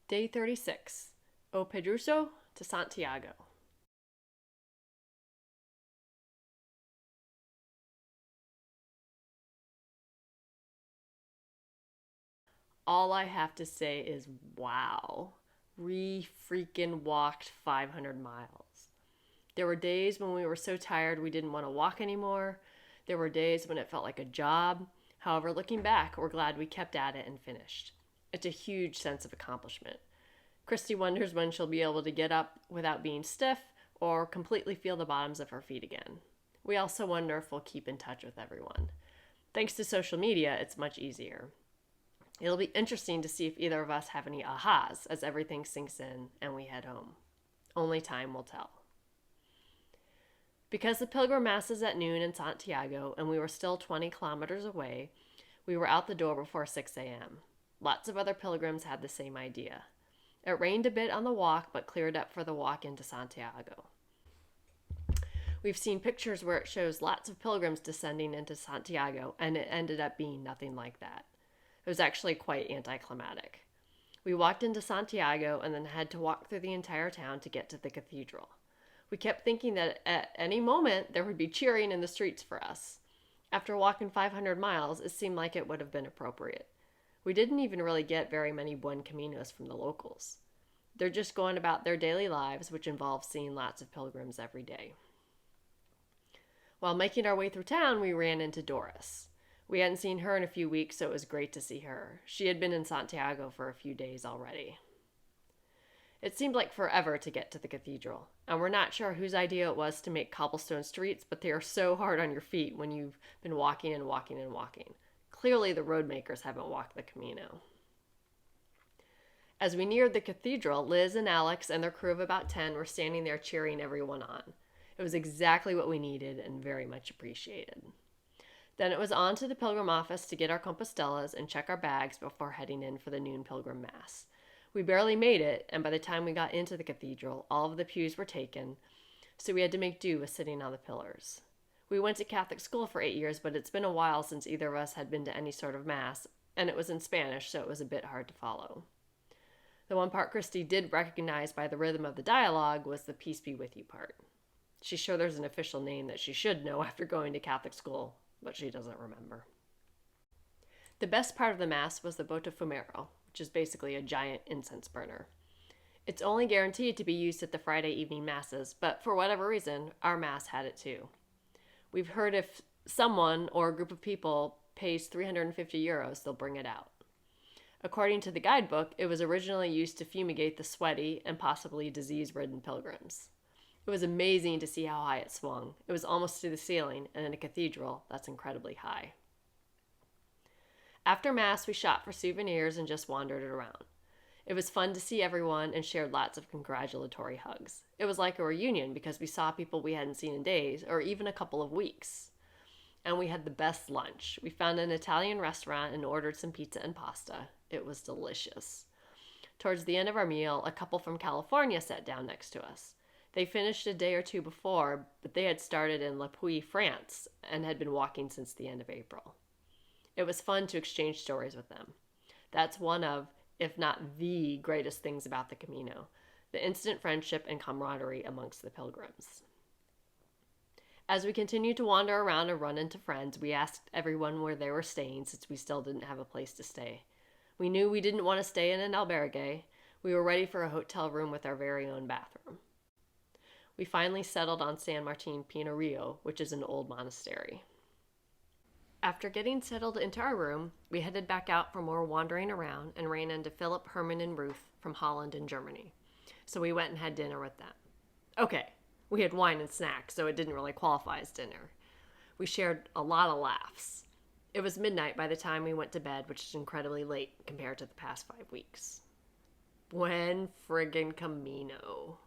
Day 36. O Pedrouzo to Santiago. All I have to say is wow. We freaking walked 500 miles. There were days when we were so tired we didn't want to walk anymore. There were days when it felt like a job. However, looking back, we're glad we kept at it and finished. It's a huge sense of accomplishment. Christy wonders when she'll be able to get up without being stiff or completely feel the bottoms of her feet again. We also wonder if we'll keep in touch with everyone. Thanks to social media, it's much easier. It'll be interesting to see if either of us have any ahas as everything sinks in and we head home. Only time will tell. Because the pilgrim mass is at noon in Santiago and we were still 20 kilometers away, we were out the door before 6 a.m. Lots of other pilgrims had the same idea. It rained a bit on the walk, but cleared up for the walk into Santiago. We've seen pictures where it shows lots of pilgrims descending into Santiago, and it ended up being nothing like that. It was actually quite anticlimactic. We walked into Santiago and then had to walk through the entire town to get to the cathedral. We kept thinking that at any moment there would be cheering in the streets for us. After walking 500 miles, it seemed like it would have been appropriate. We didn't even really get very many buen caminos from the locals. They're just going about their daily lives, which involves seeing lots of pilgrims every day. While making our way through town, we ran into Doris. We hadn't seen her in a few weeks, so it was great to see her. She had been in Santiago for a few days already. It seemed like forever to get to the cathedral, and we're not sure whose idea it was to make cobblestone streets, but they are so hard on your feet when you've been walking and walking and walking. Clearly, the road makers haven't walked the Camino. As we neared the cathedral, Liz and Alex and their crew of about 10 were standing there cheering everyone on. It was exactly what we needed and very much appreciated. Then it was on to the pilgrim office to get our Compostelas and check our bags before heading in for the noon pilgrim mass. We barely made it, and by the time we got into the cathedral, all of the pews were taken, so we had to make do with sitting on the pillars. We went to Catholic school for 8 years, but it's been a while since either of us had been to any sort of mass, and it was in Spanish, so it was a bit hard to follow. The one part Christy did recognize by the rhythm of the dialogue was the peace be with you part. She's sure there's an official name that she should know after going to Catholic school, but she doesn't remember. The best part of the mass was the Botafumeiro, which is basically a giant incense burner. It's only guaranteed to be used at the Friday evening masses, but for whatever reason, our mass had it too. We've heard if someone or a group of people pays 350 euros, they'll bring it out. According to the guidebook, it was originally used to fumigate the sweaty and possibly disease-ridden pilgrims. It was amazing to see how high it swung. It was almost to the ceiling, and in a cathedral, that's incredibly high. After Mass, we shopped for souvenirs and just wandered around. It was fun to see everyone and shared lots of congratulatory hugs. It was like a reunion because we saw people we hadn't seen in days or even a couple of weeks. And we had the best lunch. We found an Italian restaurant and ordered some pizza and pasta. It was delicious. Towards the end of our meal, a couple from California sat down next to us. They finished a day or two before, but they had started in Le Puy, France, and had been walking since the end of April. It was fun to exchange stories with them. That's one of, if not the greatest things about the Camino, the instant friendship and camaraderie amongst the pilgrims. As we continued to wander around and run into friends, we asked everyone where they were staying since we still didn't have a place to stay. We knew we didn't want to stay in an albergue. We were ready for a hotel room with our very own bathroom. We finally settled on San Martin Pinorio, which is an old monastery. After getting settled into our room, we headed back out for more wandering around and ran into Philip, Herman, and Ruth from Holland and Germany. So we went and had dinner with them. Okay, we had wine and snacks, so it didn't really qualify as dinner. We shared a lot of laughs. It was midnight by the time we went to bed, which is incredibly late compared to the past 5 weeks. Buen friggin' Camino.